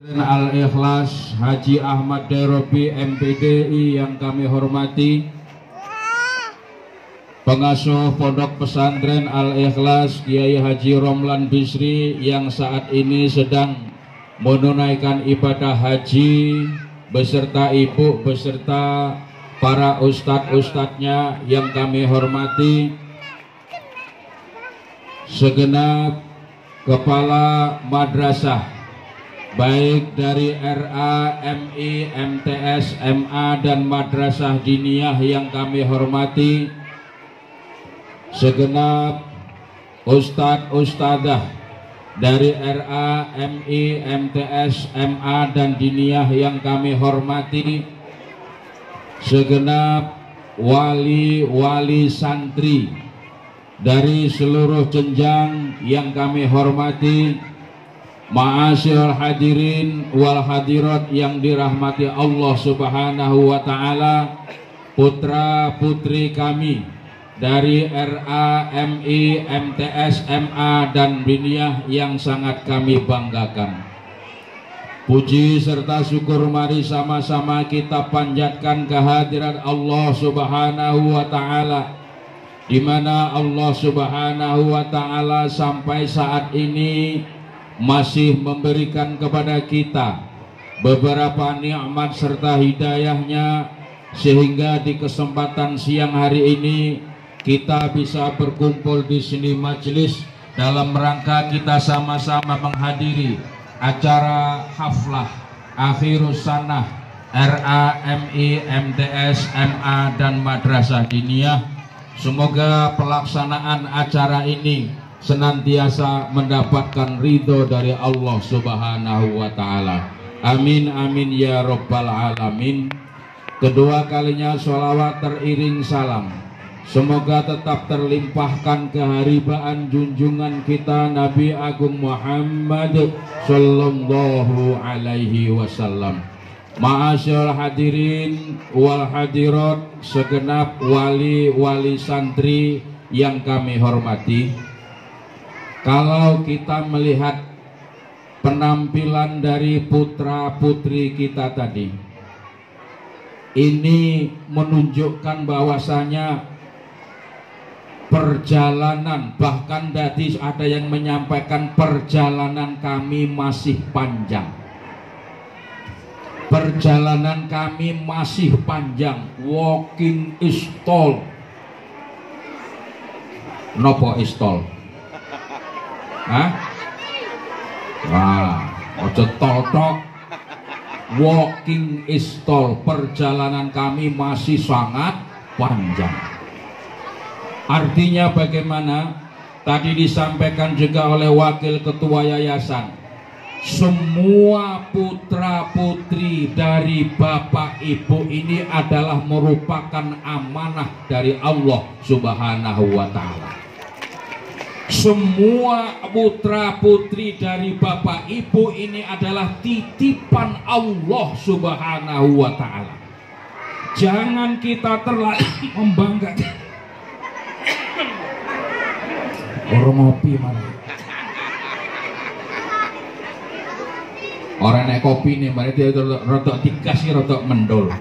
Al-Ikhlas Haji Ahmad Dairobi MPDI yang kami hormati, pengasuh Pondok Pesantren Al-Ikhlas Kiai Haji Romlan Bisri yang saat ini sedang menunaikan ibadah haji beserta ibu beserta para ustadz-ustadznya yang kami hormati, segenap kepala madrasah baik dari RA, MI, MTS, MA dan Madrasah Diniyah yang kami hormati, segenap Ustadz Ustadzah dari RA, MI, MTS, MA dan Diniyah yang kami hormati, segenap wali-wali santri dari seluruh jenjang yang kami hormati, ma'asyiral hadirin wal hadirat yang dirahmati Allah Subhanahu wa taala, putra putri kami dari RA, MI, MTS, MA dan Diniyah yang sangat kami banggakan. Puji serta syukur mari sama-sama kita panjatkan kehadirat Allah Subhanahu wa taala, di mana Allah Subhanahu wa taala sampai saat ini masih memberikan kepada kita beberapa nikmat serta hidayahnya, sehingga di kesempatan siang hari ini kita bisa berkumpul di sini majelis dalam rangka kita sama-sama menghadiri acara haflah akhirus sanah RA, MI, MTS, MA dan Madrasah Diniyah. Semoga pelaksanaan acara ini senantiasa mendapatkan ridho dari Allah Subhanahu wa taala. Amin amin ya rabbal alamin. Kedua kalinya sholawat teriring salam semoga tetap terlimpahkan keharibaan junjungan kita Nabi Agung Muhammad sallallahu alaihi wasallam. Ma'asyiral hadirin wal hadirat, segenap wali-wali santri yang kami hormati, kalau kita melihat penampilan dari putra putri kita tadi, ini menunjukkan bahwasanya perjalanan, bahkan tadi ada yang menyampaikan perjalanan kami masih panjang. Perjalanan kami masih panjang. Walking is tall. Nopo is tall? Hah? Wah, ojo tol-tok. Walking is tall. Perjalanan kami masih sangat panjang. Artinya bagaimana? Tadi disampaikan juga oleh Wakil Ketua Yayasan, semua putra putri dari Bapak Ibu ini adalah merupakan amanah dari Allah Subhanahu wa taala. Semua putra putri dari Bapak Ibu ini adalah titipan Allah Subhanahu wa taala. Jangan kita terlalu membanggakan. Orang ngopi mana? Orang naik kopi nih, mari dia rotok dikasih rotok mendol.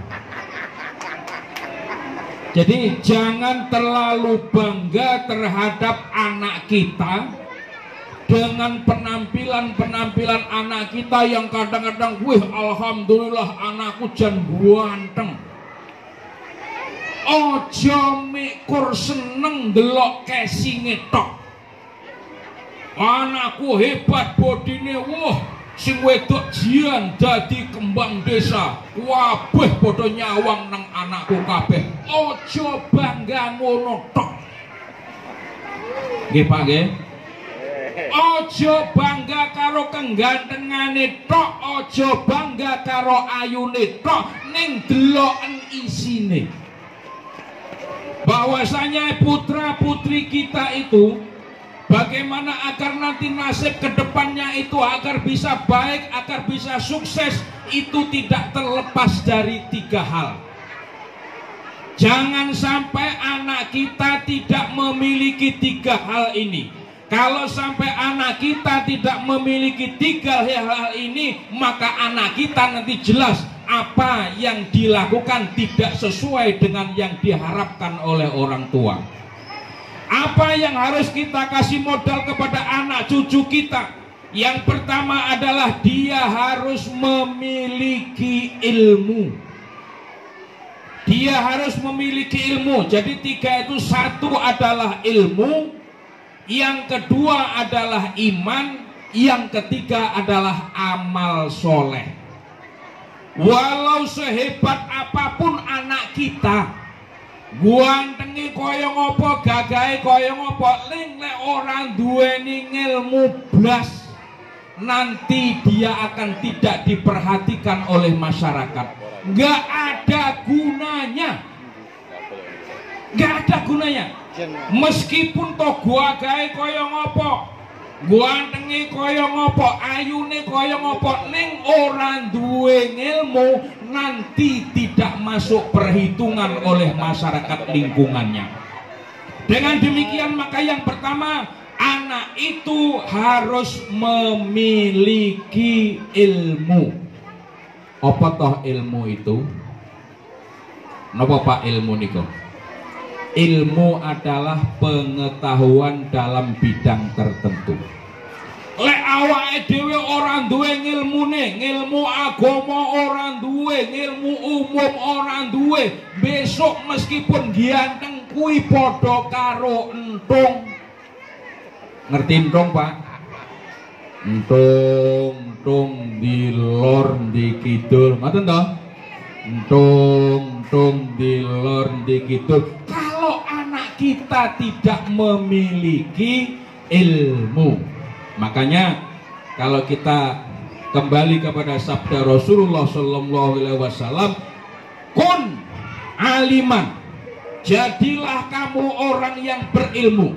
Jadi jangan terlalu bangga terhadap anak kita dengan penampilan anak kita yang kadang-kadang, wih alhamdulillah anakku jan ganteng. Ojo mikur seneng delok kesinge tok. Anakku hebat bodine, wah sing wedok jian dadi kembang desa, wabeh padha nyawang nang anakku kabeh. Ojo bangga ngono tok. Nggih Pak nggih. Ojo bangga karo kegantengane tok, ojo bangga karo ayune tok, ning deloken isine. Bahwasanya putra putri kita itu, bagaimana agar nanti nasib kedepannya itu agar bisa baik, agar bisa sukses, itu tidak terlepas dari 3 hal. Jangan sampai anak kita tidak memiliki 3 hal ini. Kalau sampai anak kita tidak memiliki 3 hal ini, maka anak kita nanti jelas apa yang dilakukan tidak sesuai dengan yang diharapkan oleh orang tua. Apa yang harus kita kasih modal kepada anak cucu kita? Yang pertama adalah dia harus memiliki ilmu. Dia harus memiliki ilmu. Jadi 3 itu, 1 adalah ilmu, yang kedua adalah iman, yang ketiga adalah amal soleh. Walau sehebat apapun anak kita, guantengi koyo ngopo, gagahe koyo ngopo, lek orang duweni ilmu blas, nanti dia akan tidak diperhatikan oleh masyarakat. Nggak ada gunanya. Nggak ada gunanya. Meskipun to gua gawe kaya ngopo, guantengi kaya ngopo, ayune kaya ngopo, ning ora duwe ilmu, nanti tidak masuk perhitungan oleh masyarakat lingkungannya. Dengan demikian maka yang pertama, anak itu harus memiliki ilmu. Apa toh ilmu itu? Napa Pak ilmu niku? Ilmu adalah pengetahuan dalam bidang tertentu. Lek awake dhewe ora duwe ngilmune, ngilmu agama ora duwe, ngilmu umum ora duwe, besok meskipun ganteng kuwi padha karo entung. Ngerti entung, Pak? Entung di lor di kidul, ngoten to? Entung di lor di kidul. Kita tidak memiliki ilmu. Makanya kalau kita kembali kepada sabda Rasulullah Sallallahu Alaihi Wasallam, kun aliman, jadilah kamu orang yang berilmu.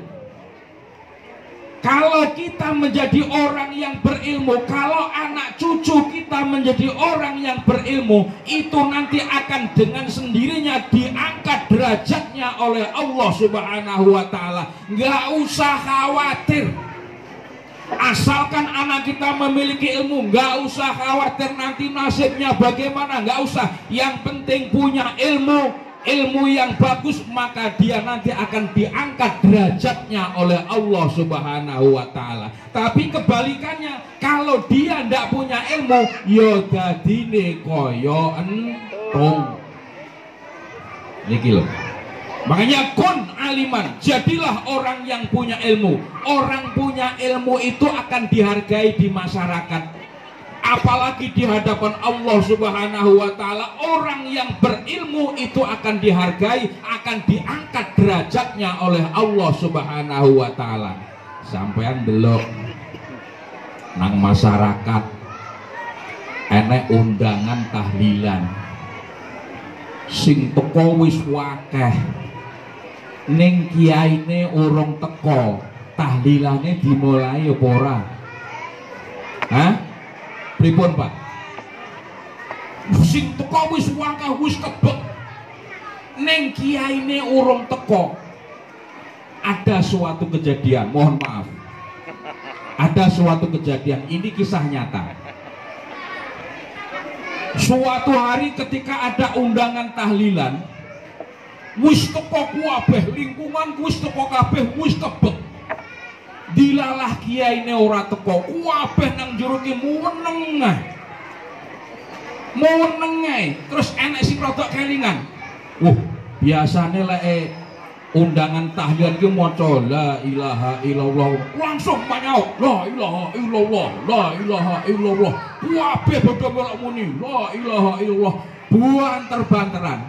Kalau kita menjadi orang yang berilmu, kalau anak cucu kita menjadi orang yang berilmu, itu nanti akan dengan sendirinya diangkat derajatnya oleh Allah Subhanahu wa Ta'ala. Nggak usah khawatir, asalkan anak kita memiliki ilmu, nggak usah khawatir nanti nasibnya bagaimana, nggak usah. Yang penting punya ilmu yang bagus, maka dia nanti akan diangkat derajatnya oleh Allah Subhanahu wa Ta'ala. Tapi kebalikannya, kalau dia tidak punya ilmu, ya dadine koyo entung. Niki lho. Makanya kun aliman, jadilah orang yang punya ilmu. Orang punya ilmu itu akan dihargai di masyarakat. Apalagi di hadapan Allah Subhanahu wa Ta'ala, orang yang berilmu itu akan dihargai, akan diangkat derajatnya oleh Allah Subhanahu wa Ta'ala. Sampean delok nang masyarakat enek undangan tahlilan, sing teko wis wakeh, ning kiyaine urung teko, tahlilane dimulai apa ora? Hah? Pripun Pak? Sing teko wis wakeh wis kebek, ning kiyaine urung teko. Ada suatu kejadian, mohon maaf. Ada suatu kejadian, ini kisah nyata. Suatu hari ketika ada undangan tahlilan, wis teko kabeh, lingkungan wis teko kabeh, wis kebek. Dilalah kiyaine ora teko, kabeh nang jero ki meneng. Terus enek sing rodok kelingan. Biasane lek undangan tahlilan ki maca la ilaha illallah, langsung panyaut la ilaha illallah, la ilaha illallah. Kabeh padha melok muni la ilaha illallah, buanter-banteran.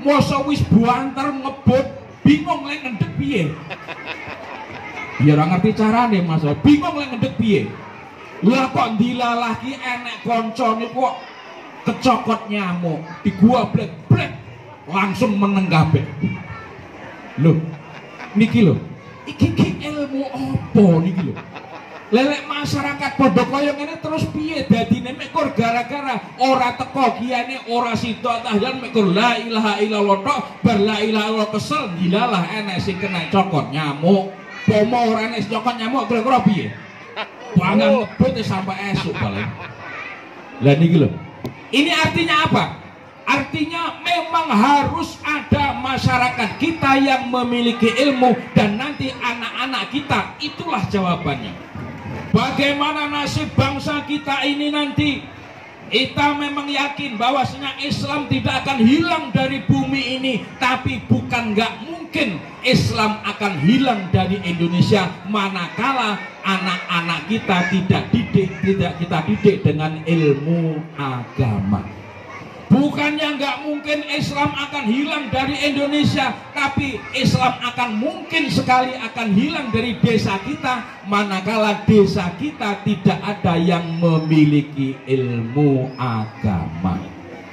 Mosok wis buanter ngebut, bingung lek ngendhek piye. Ya ora ngerti carane Mas, bingung lek ngendhek piye. Lah kok dilalah ki enek kancane kok kecokot nyamuk, diguablek-blek langsung meneng kabeh. Loh, niki lho, iki ilmu apa niki lho? Lelek masyarakat padha kaya ngene terus piye dadine mek kur gara-gara ora teko kiyane ora sida tahlilan mek kur la ilaha illallah tok, bar la ilaha illallah kesel dilalah enek sing kena cokot nyamuk. pomo ora nek nyokot nyamuk kira-kira piye? Pangan ngebut sampai esuk paling. Lah niki lho. Ini artinya apa? Artinya memang harus ada masyarakat kita yang memiliki ilmu dan nanti anak-anak kita, itulah jawabannya. Bagaimana nasib bangsa kita ini nanti? Kita memang yakin bahwasanya Islam tidak akan hilang dari bumi ini, tapi bukan nggak mungkin Islam akan hilang dari Indonesia manakala anak-anak kita tidak kita didik dengan ilmu agama. Bukannya nggak mungkin Islam akan hilang dari Indonesia, tapi Islam akan mungkin sekali akan hilang dari desa kita manakala desa kita tidak ada yang memiliki ilmu agama.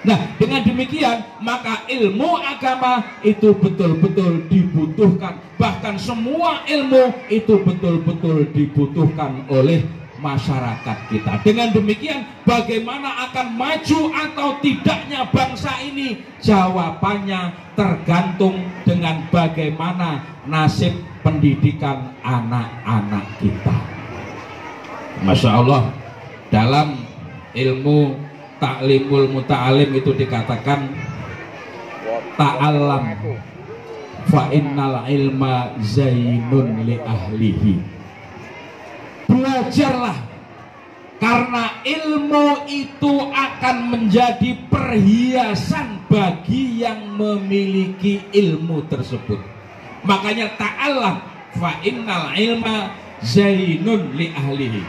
Nah, dengan demikian maka ilmu agama itu betul-betul dibutuhkan. Bahkan semua ilmu itu betul-betul dibutuhkan oleh masyarakat kita. Dengan demikian bagaimana akan maju atau tidaknya bangsa ini? Jawabannya tergantung dengan bagaimana nasib pendidikan anak-anak kita. Masya Allah, dalam ilmu taklimul muta'alim itu dikatakan ta'allam fa innal ilma zainun li ahlihi. Belajarlah, karena ilmu itu akan menjadi perhiasan bagi yang memiliki ilmu tersebut. Makanya ta'allam fa innal ilma zainun li ahlihi.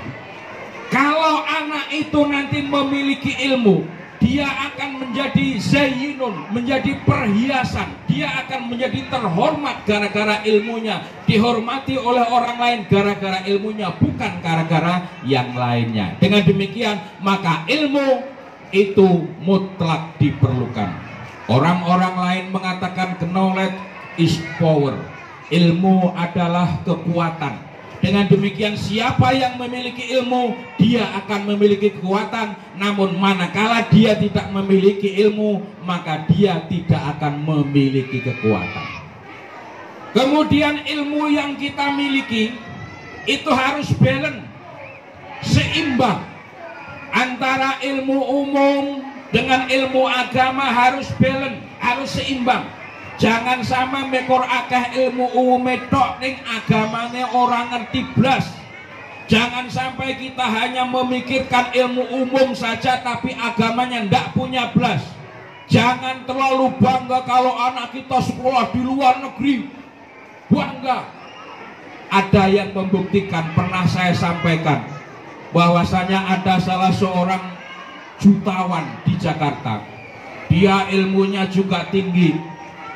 Kalau anak itu nanti memiliki ilmu, dia akan menjadi zainun, menjadi perhiasan. Dia akan menjadi terhormat gara-gara ilmunya, dihormati oleh orang lain gara-gara ilmunya, bukan gara-gara yang lainnya. Dengan demikian maka ilmu itu mutlak diperlukan. Orang-orang lain mengatakan knowledge is power. Ilmu adalah kekuatan. Dengan demikian siapa yang memiliki ilmu, dia akan memiliki kekuatan. Namun manakala dia tidak memiliki ilmu, maka dia tidak akan memiliki kekuatan. Kemudian ilmu yang kita miliki itu harus balance, seimbang. Antara ilmu umum dengan ilmu agama harus balance, harus seimbang. Jangan sama mekor akeh ilmu umum tok ning agamane orang ngerti blas. Jangan sampai kita hanya memikirkan ilmu umum saja tapi agamanya ndak punya blas. Jangan terlalu bangga kalau anak kita sekolah di luar negeri. Bangga. Ada yang membuktikan, pernah saya sampaikan bahwasanya ada salah seorang jutawan di Jakarta. Dia ilmunya juga tinggi.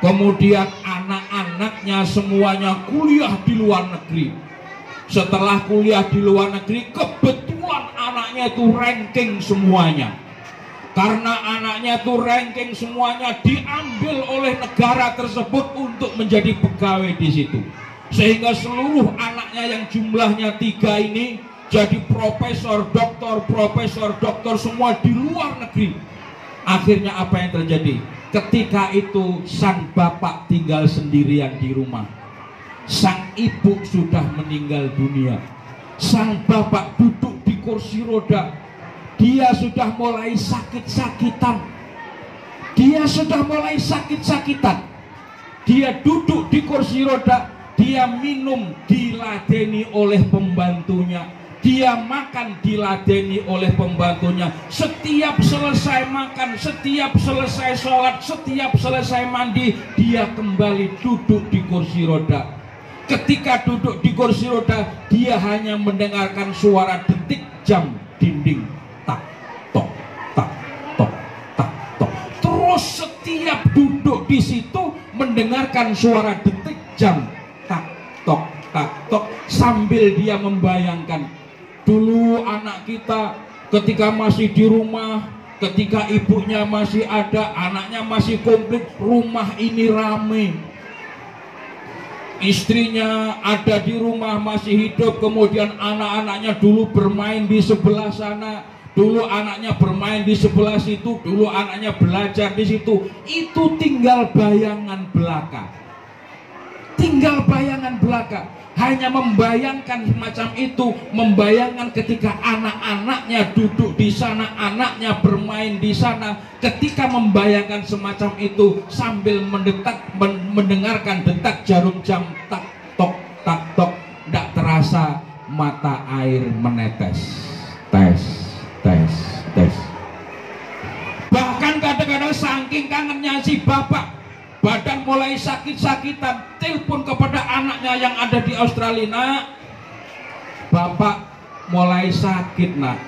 Kemudian anak-anaknya semuanya kuliah di luar negeri. Setelah kuliah di luar negeri, kebetulan anaknya itu ranking semuanya. Karena anaknya itu ranking semuanya, diambil oleh negara tersebut untuk menjadi pegawai di situ. Sehingga seluruh anaknya yang jumlahnya 3 ini jadi profesor, doktor semua di luar negeri. Akhirnya apa yang terjadi? Ketika itu sang bapak tinggal sendirian di rumah. Sang ibu sudah meninggal dunia. Sang bapak duduk di kursi roda. Dia sudah mulai sakit-sakitan. Dia duduk di kursi roda. Dia minum diladeni oleh pembantunya. Dia makan diladeni oleh pembantunya. Setiap selesai makan, setiap selesai sholat, setiap selesai mandi, dia kembali duduk di kursi roda. Ketika duduk di kursi roda, dia hanya mendengarkan suara detik jam dinding. Tak, tok, tak, tok, tak, tok. Terus setiap duduk di situ mendengarkan suara detik jam. Tak, tok, tak, tok. Sambil dia membayangkan, dulu anak kita ketika masih di rumah, ketika ibunya masih ada, anaknya masih komplit, rumah ini rame. Istrinya ada di rumah masih hidup, kemudian anak-anaknya dulu bermain di sebelah sana, dulu anaknya bermain di sebelah situ, dulu anaknya belajar di situ. Itu tinggal bayangan belaka. Tinggal bayangan belaka. hanya membayangkan semacam itu, membayangkan ketika anak-anaknya duduk di sana, anaknya bermain di sana. Ketika membayangkan semacam itu sambil mendengarkan detak jarum jam tak tok tak tok, tidak terasa mata air menetes. Tes, tes, tes. Bahkan kadang-kadang saking kangennya si bapak, badan mulai sakit-sakitan, telepon kepada anaknya yang ada di Australia, "Nak, bapak mulai sakit, nak.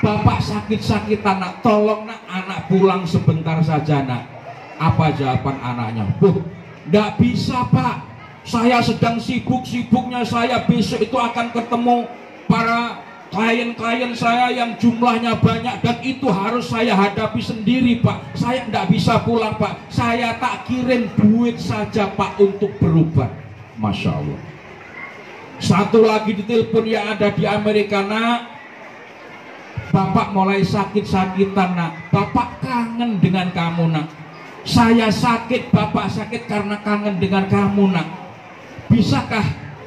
Bapak sakit-sakitan, nak. Tolong, nak, anak pulang sebentar saja, nak." Apa jawaban anaknya? "Nggak bisa, Pak. Saya sedang sibuk-sibuknya. Saya besok itu akan ketemu para klien-klien saya yang jumlahnya banyak dan itu harus saya hadapi sendiri, Pak. Saya tidak bisa pulang, Pak. Saya tak kirim duit saja, Pak, untuk berobat." Masya Allah. Satu lagi ditelepon yang ada di Amerika, "Nak, bapak mulai sakit-sakitan, nak. Bapak kangen dengan kamu, nak. Saya sakit, bapak sakit karena kangen dengan kamu, nak. Bisakah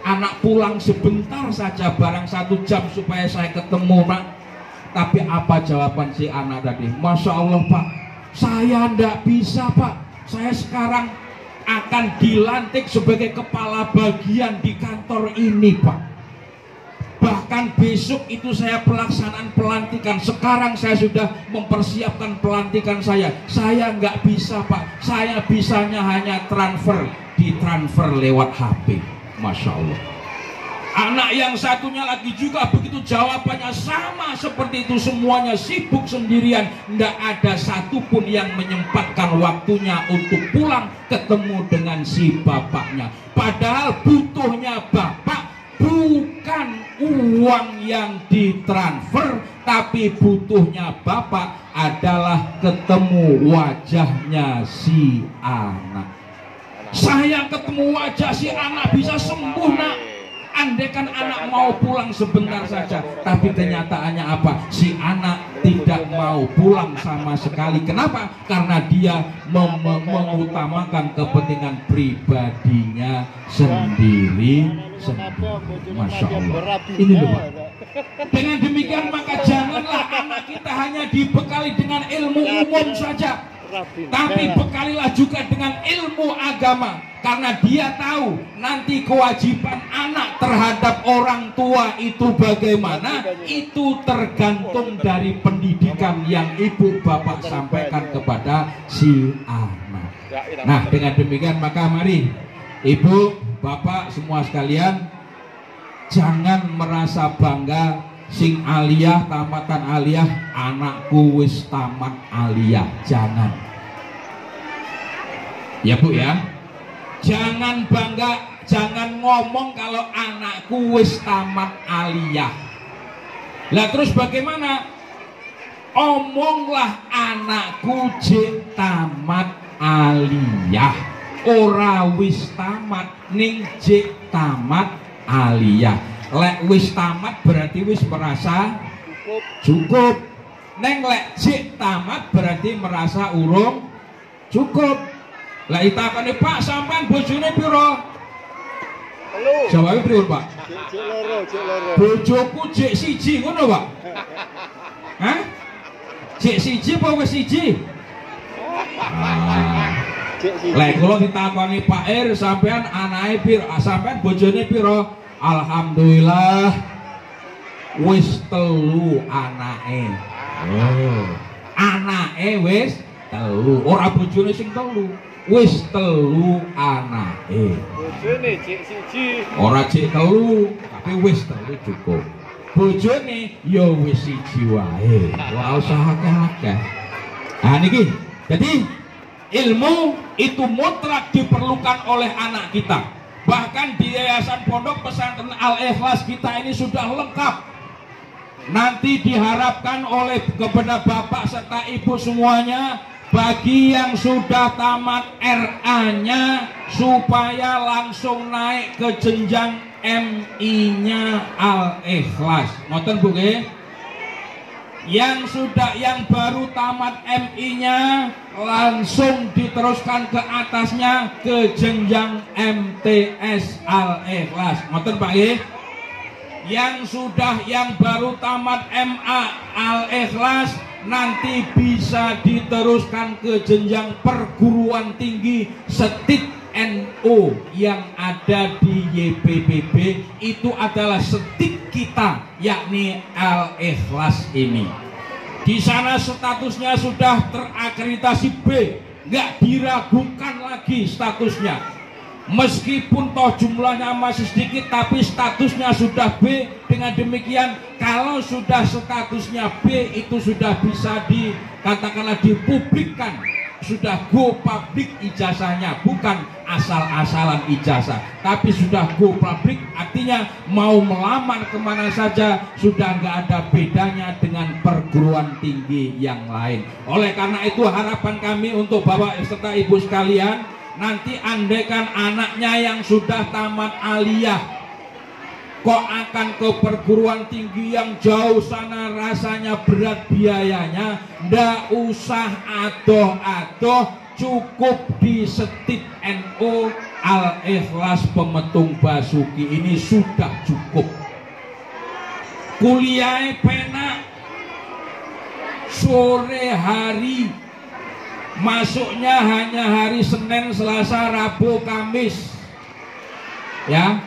anak pulang sebentar saja, barang 1 jam supaya saya ketemu, nak?" Tapi apa jawaban si anak tadi? "Masya Allah, Pak, saya tidak bisa, Pak. Saya sekarang akan dilantik sebagai kepala bagian di kantor ini, Pak. Bahkan besok itu saya pelaksanaan pelantikan. Sekarang saya sudah mempersiapkan pelantikan saya. Saya nggak bisa, Pak. Saya bisanya hanya ditransfer lewat HP." Masya Allah. Anak yang satunya lagi juga begitu, jawabannya sama seperti itu. Semuanya sibuk sendirian, tidak ada satupun yang menyempatkan waktunya untuk pulang ketemu dengan si bapaknya. Padahal butuhnya bapak bukan uang yang ditransfer, tapi butuhnya bapak adalah ketemu wajahnya si anak. Saya ketemu wajah si anak bisa sembuh, nak. Andaikan anak mau pulang sebentar saja, tapi kenyataannya apa? Si anak tidak mau pulang sama sekali. Kenapa? Karena dia mengutamakan kepentingan pribadinya sendiri. Masya Allah. Ini loh, Pak. Dengan demikian maka janganlah anak kita hanya dibekali dengan ilmu umum saja, tapi bekalilah juga dengan ilmu agama. Karena dia tahu nanti kewajiban anak terhadap orang tua itu bagaimana, itu tergantung dari pendidikan yang ibu bapak sampaikan kepada si anak. Nah, dengan demikian maka mari ibu bapak semua sekalian, jangan merasa bangga sing aliyah tamatan aliyah, anakku wis tamat aliyah. Jangan, ya Bu ya. Jangan bangga, jangan ngomong kalau anakku wis tamat aliyah. Lah terus bagaimana? Omonglah anakku jek tamat aliyah. Ora wis tamat ning jek tamat aliyah. Lek wis tamat berarti wis merasa cukup. Neng lek jek tamat berarti merasa urung cukup. Lah itakane, "Pak, sampean bojone piro?" Jawabe pripun, Pak? Jek loro. "Bojoku jek 1," ngono, Pak. Hah? Jek 1 apa wis 1? Lek kula ditakoni, "Pak Ir, sampean anake piro? Sampean bojone piro?" "Alhamdulillah wis 3 anake." Oh. Anake wis 3, ora bojone sing 3. Wis 3 anake. Bojone jek 1. Ora jek 3, tapi wis 3 cukup. Bojone ya wis 1 wae. Ora usah akeh-akeh. Nah niki, jadi ilmu itu mutlak diperlukan oleh anak kita. Bahkan di Yayasan Pondok Pesantren Al-Ikhlas kita ini sudah lengkap. Nanti diharapkan oleh kepada bapak serta ibu semuanya, bagi yang sudah tamat RA-nya supaya langsung naik ke jenjang MI-nya Al-Ikhlas. Ngoten Bu nggih? yang baru tamat MI-nya langsung diteruskan ke atasnya ke jenjang MTS Al-Ikhlas. Ngoten Pak nggih? Yang baru tamat MA Al-Ikhlas nanti bisa diteruskan ke jenjang perguruan tinggi setit NU yang ada di YPBB. Itu adalah setit kita, yakni Al-Ikhlas ini. Di sana statusnya sudah terakreditasi B, nggak diragukan lagi statusnya. Meskipun toh jumlahnya masih sedikit, tapi statusnya sudah B. Dengan demikian, kalau sudah statusnya B, itu sudah bisa dikatakanlah dipublikkan, sudah go public ijazahnya, bukan asal-asalan ijazah, tapi sudah go public, artinya mau melamar kemana saja sudah nggak ada bedanya dengan perguruan tinggi yang lain. Oleh karena itu harapan kami untuk Bapak serta Ibu sekalian, nanti andaikan anaknya yang sudah tamat aliyah kok akan ke perguruan tinggi yang jauh sana, rasanya berat biayanya, ndak usah adoh-adoh, cukup di setit NU Al-Ikhlas Pemetung Basuki ini sudah cukup. Kuliah penak, sore hari, masuknya hanya hari Senin, Selasa, Rabu, Kamis, ya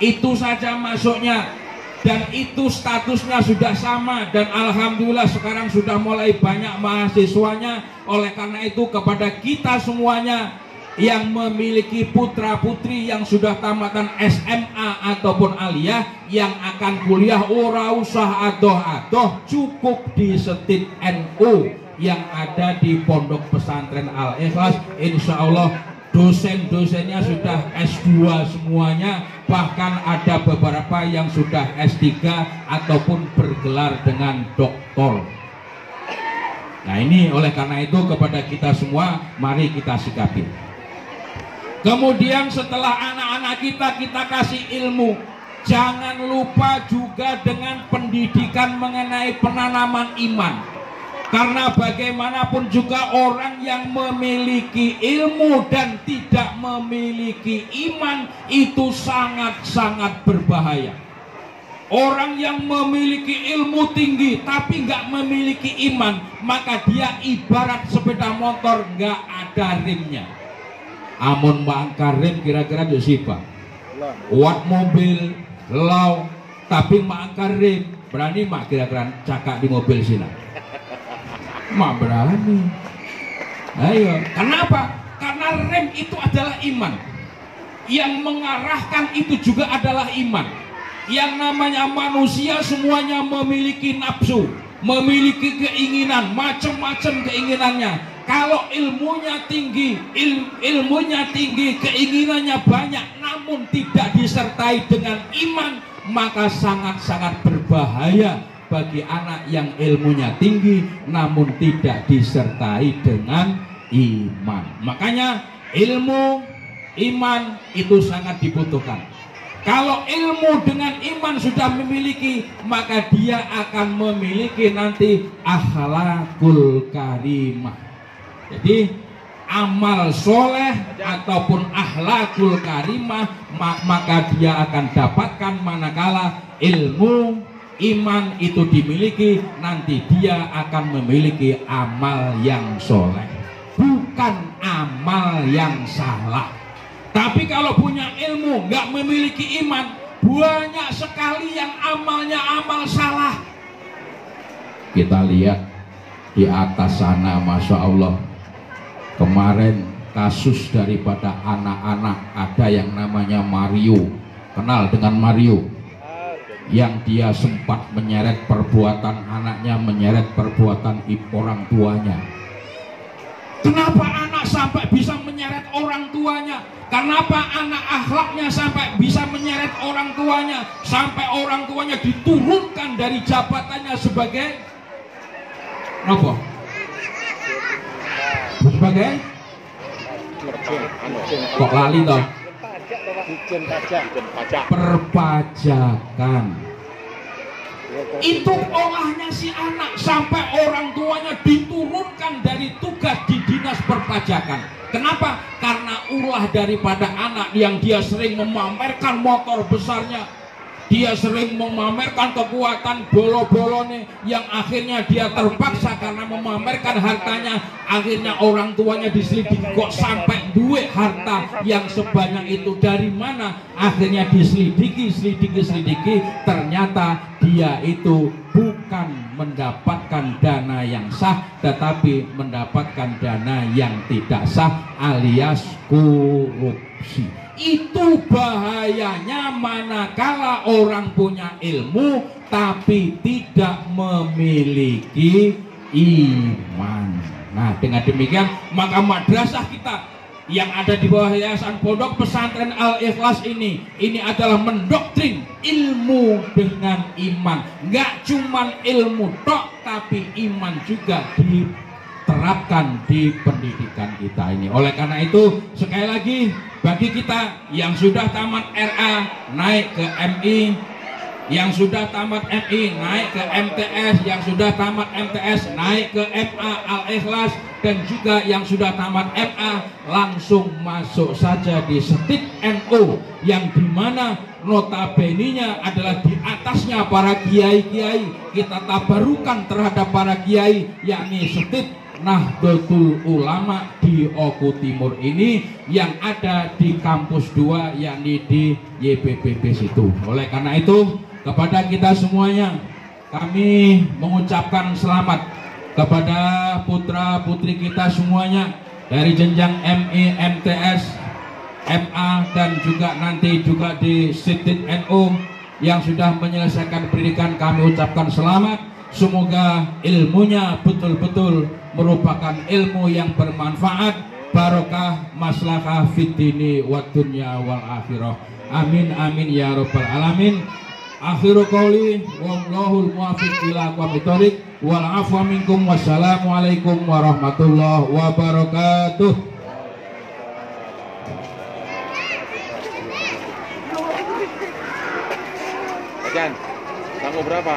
itu saja masuknya, dan itu statusnya sudah sama, dan alhamdulillah sekarang sudah mulai banyak mahasiswanya. Oleh karena itu kepada kita semuanya yang memiliki putra putri yang sudah tamatan SMA ataupun aliyah yang akan kuliah, ora usah adoh-adoh, cukup di setit NU yang ada di Pondok Pesantren Al-Ikhlas. Insya Allah dosen-dosennya sudah S2 semuanya, bahkan ada beberapa yang sudah S3 ataupun bergelar dengan doktor. Nah ini oleh karena itu kepada kita semua, mari kita sikapi. Kemudian setelah anak-anak kita kasih ilmu, jangan lupa juga dengan pendidikan mengenai penanaman iman. Karena bagaimanapun juga orang yang memiliki ilmu dan tidak memiliki iman itu sangat-sangat berbahaya. Orang yang memiliki ilmu tinggi tapi nggak memiliki iman, maka dia ibarat sepeda motor nggak ada rimnya. Amun mangkar rim kira-kira siapa? Kuat mobil, lau, tapi mangkar rim berani mak kira-kira cakak di mobil sini? Mak berani. Ayo, kenapa? Karena rem itu adalah iman. Yang mengarahkan itu juga adalah iman. Yang namanya manusia semuanya memiliki nafsu, memiliki keinginan, macam-macam keinginannya. Kalau ilmunya tinggi, keinginannya banyak, namun tidak disertai dengan iman, maka sangat-sangat berbahaya bagi anak yang ilmunya tinggi namun tidak disertai dengan iman. Makanya ilmu, iman itu sangat dibutuhkan. Kalau ilmu dengan iman sudah memiliki, maka dia akan memiliki nanti akhlakul karimah. Jadi amal soleh ataupun akhlakul karimah, maka dia akan dapatkan manakala ilmu, iman itu dimiliki, nanti dia akan memiliki amal yang soleh, bukan amal yang salah. Tapi kalau punya ilmu nggak memiliki iman, banyak sekali yang amalnya amal salah. Kita lihat di atas sana, Masya Allah, kemarin kasus daripada anak-anak, ada yang namanya Mario, kenal dengan Mario, yang dia sempat menyeret perbuatan anaknya, menyeret perbuatan orang tuanya. Kenapa anak sampai bisa menyeret orang tuanya? Kenapa anak akhlaknya sampai bisa menyeret orang tuanya? Sampai orang tuanya diturunkan dari jabatannya sebagai apa? Sebagai kok lali toh? Perpajakan. Itu olahnya si anak sampai orang tuanya diturunkan dari tugas di dinas perpajakan. Kenapa? Karena ulah daripada anak yang dia sering memamerkan motor besarnya, dia sering memamerkan kekuatan bolo-bolone, yang akhirnya dia terpaksa karena memamerkan hartanya, akhirnya orang tuanya diselidiki, kok sampai duit harta yang sebanyak itu dari mana? Akhirnya diselidiki, ternyata dia itu bukan mendapatkan dana yang sah, tetapi mendapatkan dana yang tidak sah alias korupsi. Itu bahayanya manakala orang punya ilmu tapi tidak memiliki iman. Nah, dengan demikian maka madrasah kita yang ada di bawah Yayasan Pondok Pesantren Al-Ikhlas ini adalah mendoktrin ilmu dengan iman. Nggak cuman ilmu tok, tapi iman juga diterapkan di pendidikan kita ini. Oleh karena itu, sekali lagi, bagi kita yang sudah tamat RA naik ke MI, yang sudah tamat MI naik ke MTS, yang sudah tamat MTS naik ke MA Al-Ikhlas, dan juga yang sudah tamat MA langsung masuk saja di Setit NU, yang dimana notabene-nya adalah di atasnya para kiai-kiai. Kita tabarukan terhadap para kiai, yakni Setit Nahdlatul Ulama di Oku Timur ini yang ada di kampus 2, yakni di YPPB situ. Oleh karena itu, kepada kita semuanya kami mengucapkan selamat kepada putra putri kita semuanya dari jenjang MI, MTS, MA, dan juga nanti juga di Setit NU yang sudah menyelesaikan pendidikan. Kami ucapkan selamat. Semoga ilmunya betul-betul merupakan ilmu yang bermanfaat, barokah, maslahah fid dini wad dunya wal akhirah. Amin amin ya rabbal alamin. Akhiru qouli wallahul muwaffiq ila aqwamit thoriq wal afwa minkum. Wassalamualaikum warahmatullahi wabarakatuh. Ajan, kamu berapa?